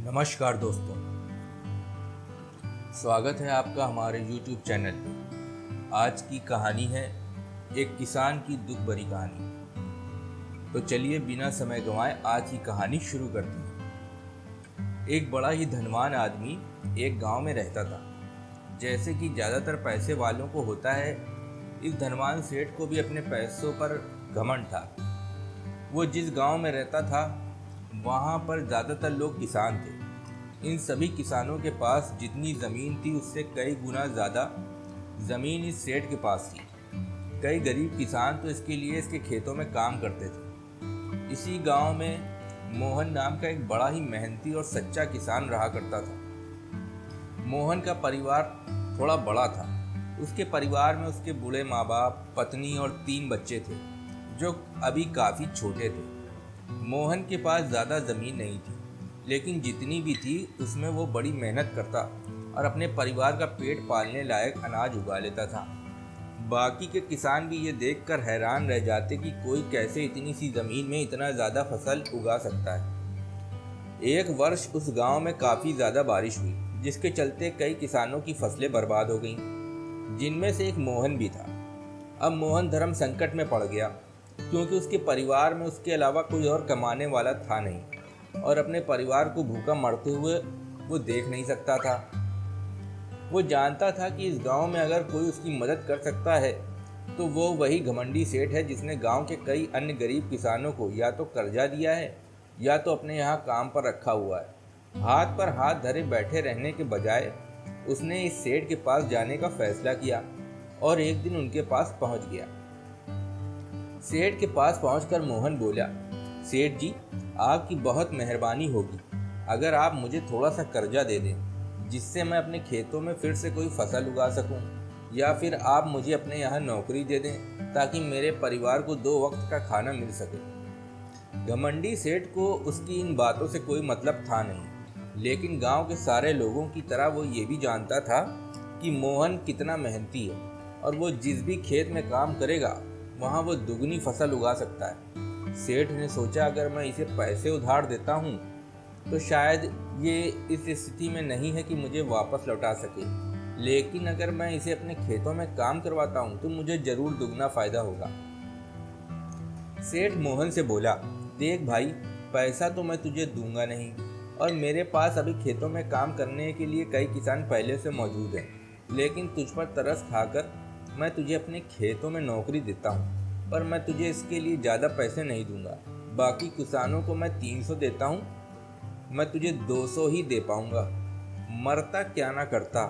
नमस्कार दोस्तों, स्वागत है आपका हमारे YouTube चैनल पे। आज की कहानी है एक किसान की दुख भरी कहानी। तो चलिए बिना समय गंवाए आज की कहानी शुरू करते हैं। एक बड़ा ही धनवान आदमी एक गांव में रहता था। जैसे कि ज़्यादातर पैसे वालों को होता है, इस धनवान सेठ को भी अपने पैसों पर घमंड था। वो जिस गांव में रहता था वहाँ पर ज़्यादातर लोग किसान थे। इन सभी किसानों के पास जितनी ज़मीन थी उससे कई गुना ज़्यादा ज़मीन इस सेठ के पास थी। कई गरीब किसान तो इसके लिए इसके खेतों में काम करते थे। इसी गांव में मोहन नाम का एक बड़ा ही मेहनती और सच्चा किसान रहा करता था। मोहन का परिवार थोड़ा बड़ा था। उसके परिवार में उसके बूढ़े माँ बाप, पत्नी और 3 बच्चे थे जो अभी काफ़ी छोटे थे। मोहन के पास ज़्यादा ज़मीन नहीं थी, लेकिन जितनी भी थी उसमें वो बड़ी मेहनत करता और अपने परिवार का पेट पालने लायक अनाज उगा लेता था। बाकी के किसान भी ये देखकर हैरान रह जाते कि कोई कैसे इतनी सी ज़मीन में इतना ज़्यादा फसल उगा सकता है। एक वर्ष उस गांव में काफ़ी ज़्यादा बारिश हुई, जिसके चलते कई किसानों की फसलें बर्बाद हो गईं, जिनमें से एक मोहन भी था। अब मोहन धर्म संकट में पड़ गया, क्योंकि उसके परिवार में उसके अलावा कोई और कमाने वाला था नहीं और अपने परिवार को भूखा मरते हुए वो देख नहीं सकता था। वो जानता था कि इस गांव में अगर कोई उसकी मदद कर सकता है तो वो वही घमंडी सेठ है जिसने गांव के कई अन्य गरीब किसानों को या तो कर्जा दिया है या तो अपने यहाँ काम पर रखा हुआ है। हाथ पर हाथ धरे बैठे रहने के बजाय उसने इस सेठ के पास जाने का फैसला किया और एक दिन उनके पास पहुंच गया। सेठ के पास पहुंचकर मोहन बोला, सेठ जी, आपकी बहुत मेहरबानी होगी अगर आप मुझे थोड़ा सा कर्जा दे दें, जिससे मैं अपने खेतों में फिर से कोई फसल उगा सकूं, या फिर आप मुझे अपने यहाँ नौकरी दे दें ताकि मेरे परिवार को 2 वक्त का खाना मिल सके। घमंडी सेठ को उसकी इन बातों से कोई मतलब था नहीं, लेकिन गांव के सारे लोगों की तरह वो ये भी जानता था कि मोहन कितना मेहनती है और वो जिस भी खेत में काम करेगा वहाँ वो दुगनी फसल उगा सकता है। सेठ ने सोचा, अगर मैं इसे पैसे उधार देता हूँ तो शायद ये इस स्थिति में नहीं है कि मुझे वापस लौटा सके, लेकिन अगर मैं इसे अपने खेतों में काम करवाता हूँ तो मुझे जरूर दुगना फायदा होगा। सेठ मोहन से बोला, देख भाई, पैसा तो मैं तुझे दूंगा नहीं और मेरे पास अभी खेतों में काम करने के लिए कई किसान पहले से मौजूद हैं, लेकिन तुझ पर तरस खाकर मैं तुझे अपने खेतों में नौकरी देता हूँ, पर मैं तुझे इसके लिए ज़्यादा पैसे नहीं दूंगा। बाकी किसानों को मैं 300 देता हूँ, मैं तुझे 200 ही दे पाऊंगा। मरता क्या ना करता।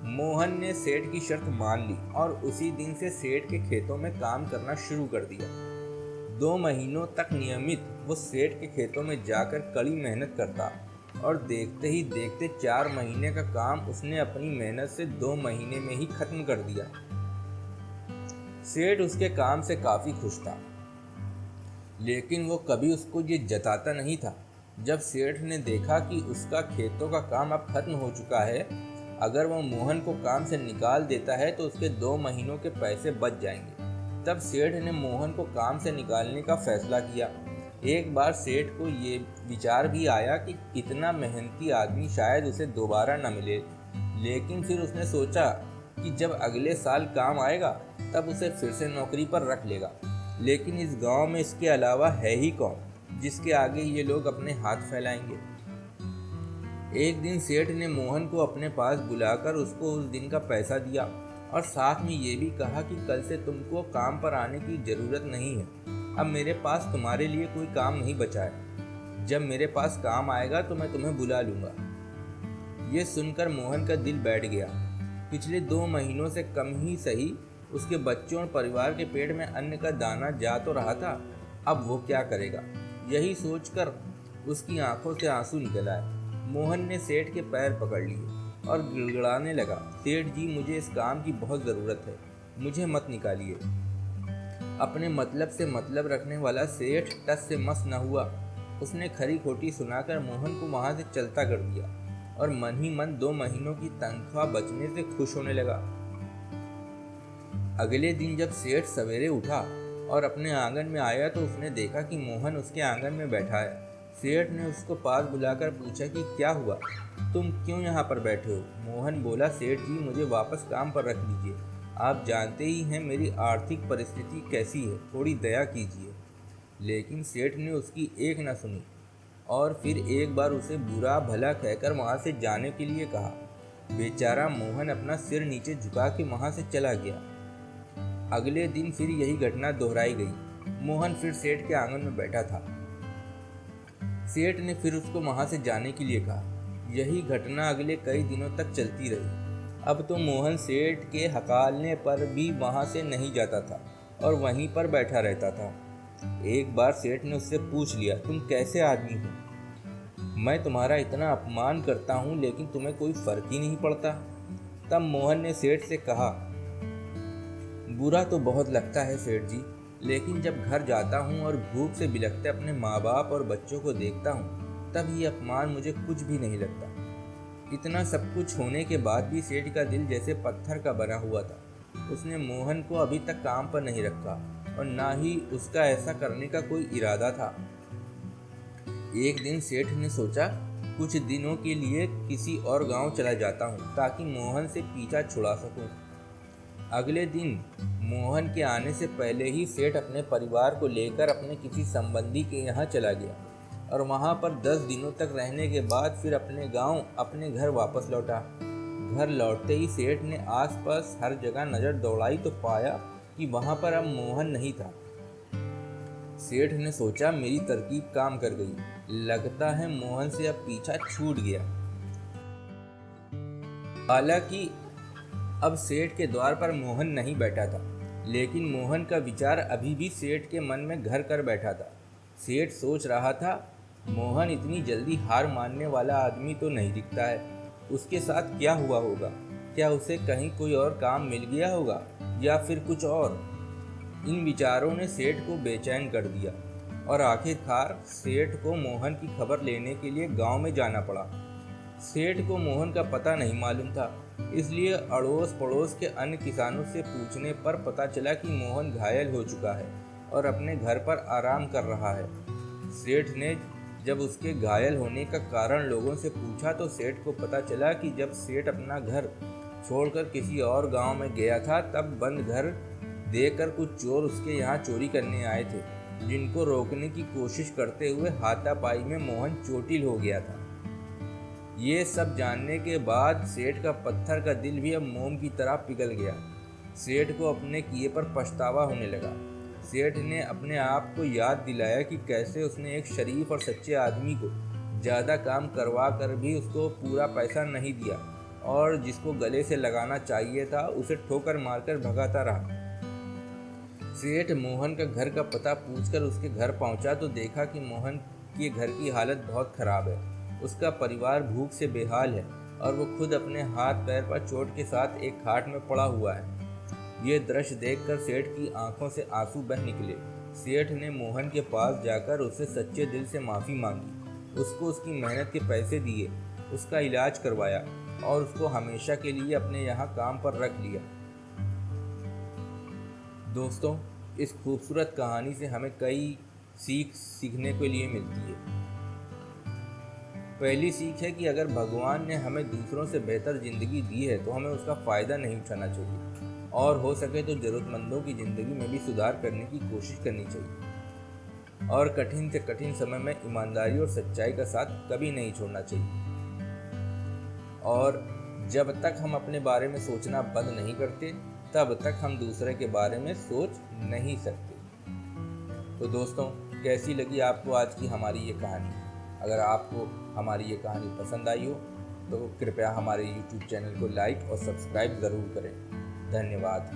मोहन ने सेठ की शर्त मान ली और उसी दिन से सेठ के खेतों में काम करना शुरू कर दिया। 2 महीनों तक नियमित वो सेठ के खेतों में जाकर कड़ी मेहनत करता और देखते ही देखते 4 महीने का काम उसने अपनी मेहनत से 2 महीने में ही खत्म कर दिया। सेठ उसके काम से काफ़ी खुश था, लेकिन वो कभी उसको ये जताता नहीं था। जब सेठ ने देखा कि उसका खेतों का काम अब खत्म हो चुका है, अगर वो मोहन को काम से निकाल देता है तो उसके 2 महीनों के पैसे बच जाएंगे। तब सेठ ने मोहन को काम से निकालने का फैसला किया। एक बार सेठ को ये विचार भी आया कि इतना मेहनती आदमी शायद उसे दोबारा न मिले, लेकिन फिर उसने सोचा कि जब अगले साल काम आएगा तब उसे फिर से नौकरी पर रख लेगा। लेकिन इस गांव में इसके अलावा है ही कौन जिसके आगे ये लोग अपने हाथ फैलाएंगे। एक दिन सेठ ने मोहन को अपने पास बुलाकर उसको उस दिन का पैसा दिया और साथ में ये भी कहा कि कल से तुमको काम पर आने की ज़रूरत नहीं है। अब मेरे पास तुम्हारे लिए कोई काम नहीं बचा है। जब मेरे पास काम आएगा तो मैं तुम्हें बुला लूँगा। ये सुनकर मोहन का दिल बैठ गया। पिछले 2 महीनों से कम ही सही उसके बच्चों और परिवार के पेट में अन्न का दाना जा तो रहा था, अब वो क्या करेगा। यही सोचकर उसकी आंखों से आंसू निकल आए। मोहन ने सेठ के पैर पकड़ लिए और गिड़गिड़ाने लगा, सेठ जी, मुझे इस काम की बहुत ज़रूरत है, मुझे मत निकालिए। अपने मतलब से मतलब रखने वाला सेठ टस से मस न हुआ। उसने खरी खोटी सुनाकर मोहन को वहाँ से चलता कर दिया और मन ही मन 2 महीनों की तनख्वाह बचने से खुश होने लगा। अगले दिन जब सेठ सवेरे उठा और अपने आंगन में आया तो उसने देखा कि मोहन उसके आंगन में बैठा है। सेठ ने उसको पास बुलाकर पूछा कि क्या हुआ, तुम क्यों यहाँ पर बैठे हो। मोहन बोला, सेठ जी मुझे वापस काम पर रख लीजिए, आप जानते ही हैं मेरी आर्थिक परिस्थिति कैसी है, थोड़ी दया कीजिए। लेकिन सेठ ने उसकी एक न सुनी और फिर एक बार उसे बुरा भला कहकर वहाँ से जाने के लिए कहा। बेचारा मोहन अपना सिर नीचे झुका के वहाँ से चला गया। अगले दिन फिर यही घटना दोहराई गई। मोहन फिर सेठ के आंगन में बैठा था। सेठ ने फिर उसको वहाँ से जाने के लिए कहा। यही घटना अगले कई दिनों तक चलती रही। अब तो मोहन सेठ के हकालने पर भी वहाँ से नहीं जाता था और वहीं पर बैठा रहता था। एक बार सेठ ने उससे पूछ लिया, तुम कैसे आदमी हो, मैं तुम्हारा इतना अपमान करता हूँ लेकिन तुम्हें कोई फर्क ही नहीं पड़ता। तब मोहन ने सेठ से कहा, बुरा तो बहुत लगता है सेठ जी, लेकिन जब घर जाता हूँ और भूख से बिलखते अपने माँ बाप और बच्चों को देखता हूँ तब ये अपमान मुझे कुछ भी नहीं लगता। इतना सब कुछ होने के बाद भी सेठ का दिल जैसे पत्थर का बना हुआ था। उसने मोहन को अभी तक काम पर नहीं रखा और ना ही उसका ऐसा करने का कोई इरादा था। एक दिन सेठ ने सोचा, कुछ दिनों के लिए किसी और गांव चला जाता हूँ ताकि मोहन से पीछा छुड़ा सकूँ। अगले दिन मोहन के आने से पहले ही सेठ अपने परिवार को लेकर अपने किसी संबंधी के यहाँ चला गया और वहाँ पर 10 दिनों तक रहने के बाद फिर अपने गांव अपने घर वापस लौटा। घर लौटते ही सेठ ने आसपास हर जगह नज़र दौड़ाई तो पाया कि वहाँ पर अब मोहन नहीं था। सेठ ने सोचा, मेरी तरकीब काम कर गई, लगता है मोहन से अब पीछा छूट गया। हालांकि अब सेठ के द्वार पर मोहन नहीं बैठा था, लेकिन मोहन का विचार अभी भी सेठ के मन में घर कर बैठा था। सेठ सोच रहा था, मोहन इतनी जल्दी हार मानने वाला आदमी तो नहीं दिखता है, उसके साथ क्या हुआ होगा, क्या उसे कहीं कोई और काम मिल गया होगा या फिर कुछ और। इन विचारों ने सेठ को बेचैन कर दिया और आखिरकार सेठ को मोहन की खबर लेने के लिए गांव में जाना पड़ा। सेठ को मोहन का पता नहीं मालूम था, इसलिए अड़ोस पड़ोस के अन्य किसानों से पूछने पर पता चला कि मोहन घायल हो चुका है और अपने घर पर आराम कर रहा है। सेठ ने जब उसके घायल होने का कारण लोगों से पूछा तो सेठ को पता चला कि जब सेठ अपना घर छोड़कर किसी और गांव में गया था तब बंद घर देखकर कुछ चोर उसके यहाँ चोरी करने आए थे, जिनको रोकने की कोशिश करते हुए हाथापाई में मोहन चोटिल हो गया था। ये सब जानने के बाद सेठ का पत्थर का दिल भी अब मोम की तरह पिघल गया। सेठ को अपने किए पर पछतावा होने लगा। सेठ ने अपने आप को याद दिलाया कि कैसे उसने एक शरीफ और सच्चे आदमी को ज़्यादा काम करवा कर भी उसको पूरा पैसा नहीं दिया और जिसको गले से लगाना चाहिए था उसे ठोकर मारकर भगाता रहा। सेठ मोहन का घर का पता पूछकर उसके घर पहुंचा तो देखा कि मोहन के घर की हालत बहुत ख़राब है। उसका परिवार भूख से बेहाल है और वो खुद अपने हाथ पैर पर चोट के साथ एक खाट में पड़ा हुआ है। ये दृश्य देखकर सेठ की आंखों से आंसू बह निकले। सेठ ने मोहन के पास जाकर उससे सच्चे दिल से माफ़ी मांगी, उसको उसकी मेहनत के पैसे दिए, उसका इलाज करवाया और उसको हमेशा के लिए अपने यहाँ काम पर रख लिया। दोस्तों, इस खूबसूरत कहानी से हमें कई सीखने के लिए मिलती है। पहली सीख है कि अगर भगवान ने हमें दूसरों से बेहतर ज़िंदगी दी है तो हमें उसका फ़ायदा नहीं उठाना चाहिए और हो सके तो ज़रूरतमंदों की ज़िंदगी में भी सुधार करने की कोशिश करनी चाहिए और कठिन से कठिन समय में ईमानदारी और सच्चाई का साथ कभी नहीं छोड़ना चाहिए। और जब तक हम अपने बारे में सोचना बंद नहीं करते तब तक हम दूसरे के बारे में सोच नहीं सकते। तो दोस्तों, कैसी लगी आपको आज की हमारी ये कहानी? अगर आपको हमारी ये कहानी पसंद आई हो तो कृपया हमारे YouTube चैनल को लाइक और सब्सक्राइब ज़रूर करें। धन्यवाद।